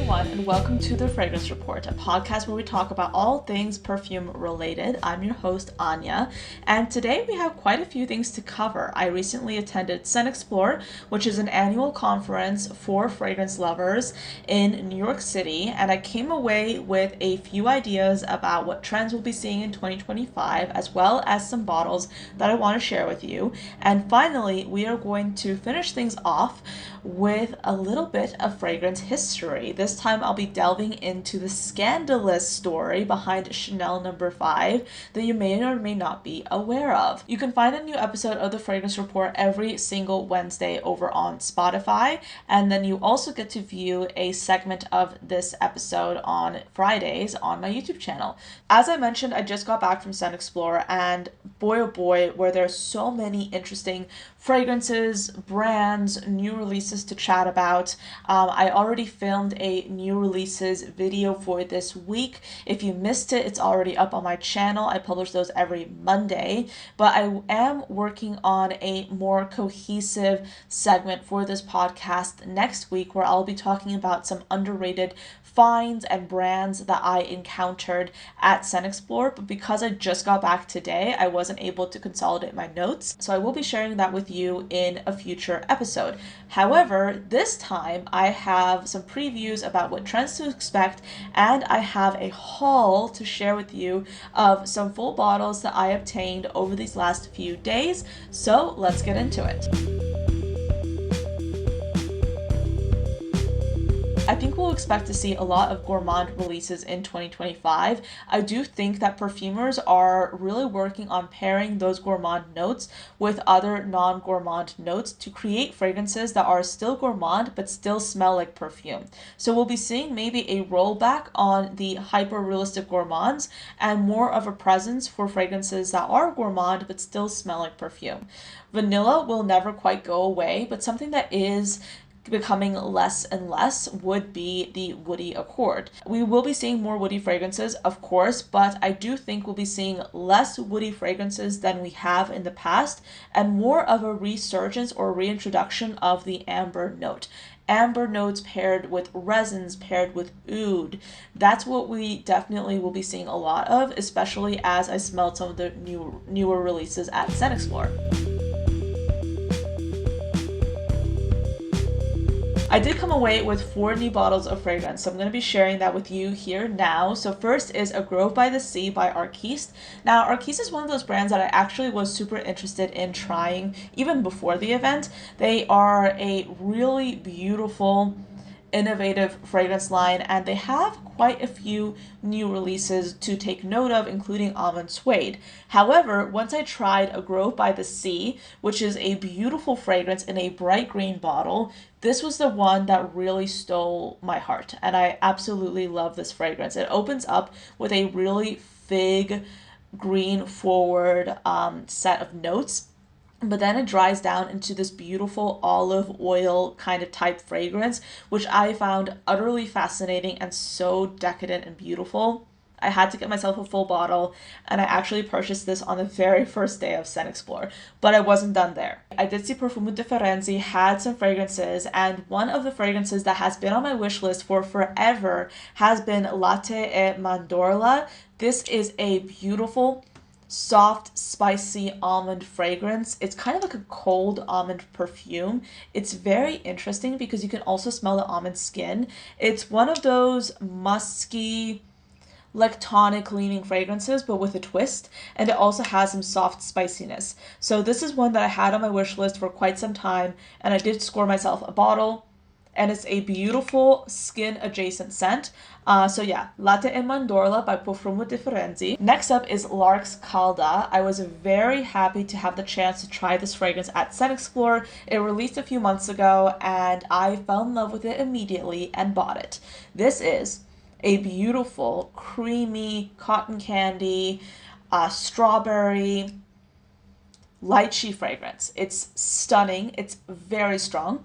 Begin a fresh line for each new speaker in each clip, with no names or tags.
everyone, and welcome to The Fragrance Report, a podcast where we talk about all things perfume related. I'm your host, Anya, and today we have quite a few things to cover. I recently attended ScentXplore, which is an annual conference for fragrance lovers in New York City, and I came away with a few ideas about what trends we'll be seeing in 2025, as well as some bottles that I want to share with you. And finally, we are going to finish things off with a little bit of fragrance history. This time I'll be delving into the Scandalous story behind Chanel No. 5 that you may or may not be aware of. You can find a new episode of the Fragrance Report every single Wednesday over on Spotify, and then you also get to view a segment of this episode on Fridays on my YouTube channel. As I mentioned, I just got back from ScentXplore, and boy oh boy, were there so many interesting fragrances, brands, new releases to chat about. I already filmed a new releases video for this week. If you missed it, it's already up on my channel. I publish those every Monday, but I am working on a more cohesive segment for this podcast next week where I'll be talking about some underrated finds and brands that I encountered at ScentXplore, but because I just got back today, I wasn't able to consolidate my notes, so I will be sharing that with you in a future episode. However, this time I have some previews about what trends to expect, and I have a haul to share with you of some full bottles that I obtained over these last few days, so let's get into it. I think we'll expect to see a lot of gourmand releases in 2025. I do think that perfumers are really working on pairing those gourmand notes with other non-gourmand notes to create fragrances that are still gourmand but still smell like perfume. So we'll be seeing maybe a rollback on the hyper-realistic gourmands and more of a presence for fragrances that are gourmand but still smell like perfume. Vanilla will never quite go away, but something that is becoming less and less would be the woody accord. We will be seeing more woody fragrances, of course, but I do think we'll be seeing less woody fragrances than we have in the past and more of a resurgence or reintroduction of the amber note. Amber notes paired with resins, paired with oud. That's what we definitely will be seeing a lot of, especially as I smelled some of the newer releases at ScentXplore. I did come away with 4 new bottles of fragrance, so I'm going to be sharing that with you here now. So first is A Grove by the Sea by Arquiste. Now, Arquiste is one of those brands that I actually was super interested in trying even before the event. They are a really beautiful, innovative fragrance line, and they have quite a few new releases to take note of, including Almond Suede. However, once I tried A Grove by the Sea, which is a beautiful fragrance in a bright green bottle, this was the one that really stole my heart, and I absolutely love this fragrance. It opens up with a really fig green forward set of notes, but then it dries down into this beautiful olive oil kind of type fragrance, which I found utterly fascinating and so decadent and beautiful. I had to get myself a full bottle, and I actually purchased this on the very first day of ScentXplore, but I wasn't done there. I did see Profumo di Firenze had some fragrances, and one of the fragrances that has been on my wish list for forever has been Latte e Mandorla. This is a beautiful, soft, spicy almond fragrance. It's kind of like a cold almond perfume. It's very interesting because you can also smell the almond skin. It's one of those musky, like tonic leaning fragrances, but with a twist, and it also has some soft spiciness. So this is one that I had on my wish list for quite some time, and I did score myself a bottle, and it's a beautiful skin adjacent scent. So yeah, Latte e Mandorla by Profumo di Firenze. Next up is Lark's Calda. I was very happy to have the chance to try this fragrance at ScentXplore. It released a few months ago, and I fell in love with it immediately and bought it. This is a beautiful, creamy, cotton candy, strawberry, lychee fragrance. It's stunning. It's very strong.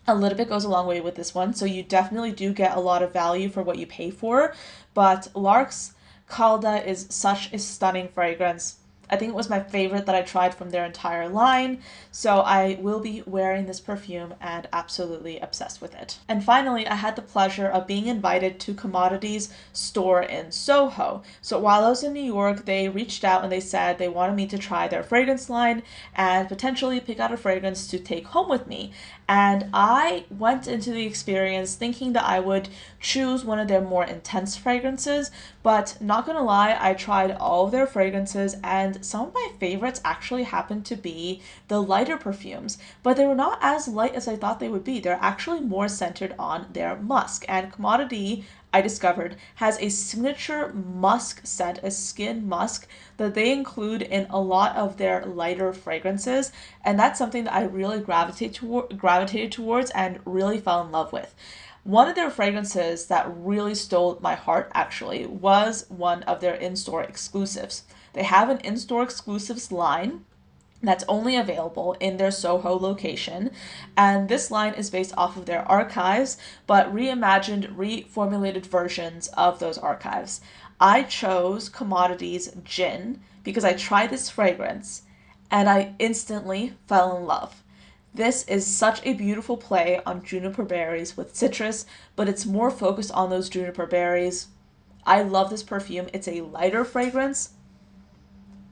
A little bit goes a long way with this one, so you definitely do get a lot of value for what you pay for, but Lark's Calda is such a stunning fragrance. I think it was my favorite that I tried from their entire line. So I will be wearing this perfume and absolutely obsessed with it. And finally, I had the pleasure of being invited to Commodity's store in Soho. So while I was in New York, they reached out and they said they wanted me to try their fragrance line and potentially pick out a fragrance to take home with me. And I went into the experience thinking that I would choose one of their more intense fragrances, but not gonna lie, I tried all of their fragrances and some of my favorites actually happened to be the lighter perfumes, but they were not as light as I thought they would be. They're actually more centered on their musk. And Commodity, I discovered, has a signature musk scent, a skin musk, that they include in a lot of their lighter fragrances. And that's something that I really gravitated towards and really fell in love with. One of their fragrances that really stole my heart actually was one of their in-store exclusives. They have an in-store exclusives line that's only available in their Soho location. And this line is based off of their archives, but reimagined, reformulated versions of those archives. I chose Commodity's Gin because I tried this fragrance and I instantly fell in love. This is such a beautiful play on juniper berries with citrus, but it's more focused on those juniper berries. I love this perfume. It's a lighter fragrance,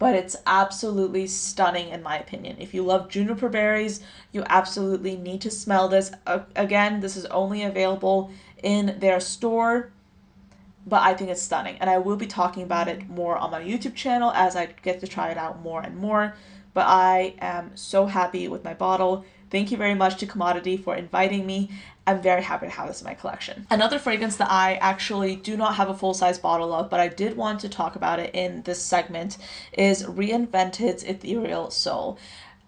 but it's absolutely stunning in my opinion. If you love juniper berries, you absolutely need to smell this. Again, this is only available in their store, but I think it's stunning. And I will be talking about it more on my YouTube channel as I get to try it out more and more. But I am so happy with my bottle. Thank you very much to Commodity for inviting me. I'm very happy to have this in my collection. Another fragrance that I actually do not have a full-size bottle of, but I did want to talk about it in this segment, is Reinvented's Ethereal Soul.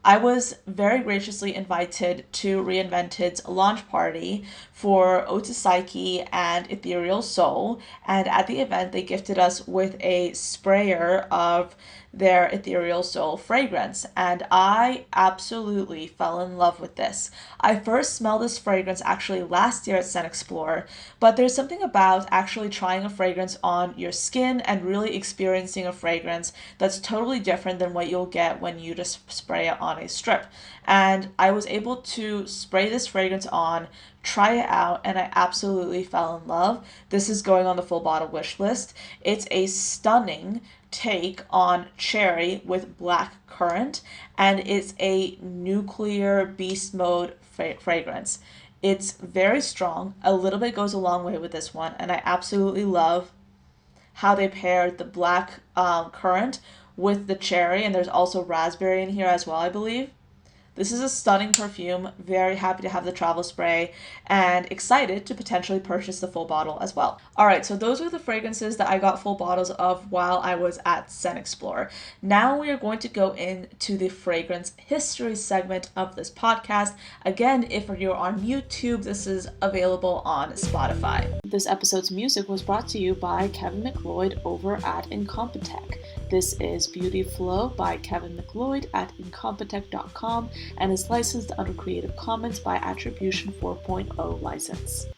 I was very graciously invited to Reinvented's launch party for Otisaki and Ethereal Soul, and at the event they gifted us with a sprayer of their Ethereal Soul fragrance, and I absolutely fell in love with this. I first smelled this fragrance actually last year at ScentXplore, but there's something about actually trying a fragrance on your skin and really experiencing a fragrance that's totally different than what you'll get when you just spray it on a strip. And I was able to spray this fragrance on, try it out, and I absolutely fell in love. This is going on the full bottle wish list. It's a stunning take on cherry with black currant, and it's a nuclear beast mode fragrance. It's very strong. A little bit goes a long way with this one, and I absolutely love how they paired the black currant with the cherry, and there's also raspberry in here as well, I believe. This is a stunning perfume. Very happy to have the travel spray and excited to potentially purchase the full bottle as well. All right, so those are the fragrances that I got full bottles of while I was at ScentXplore. Now we are going to go into the fragrance history segment of this podcast. Again, if you're on YouTube, this is available on Spotify. This episode's music was brought to you by Kevin McLeod over at Incompetech. This is Beauty Flow by Kevin McLeod at Incompetech.com and is licensed under Creative Commons by Attribution 4.0 license.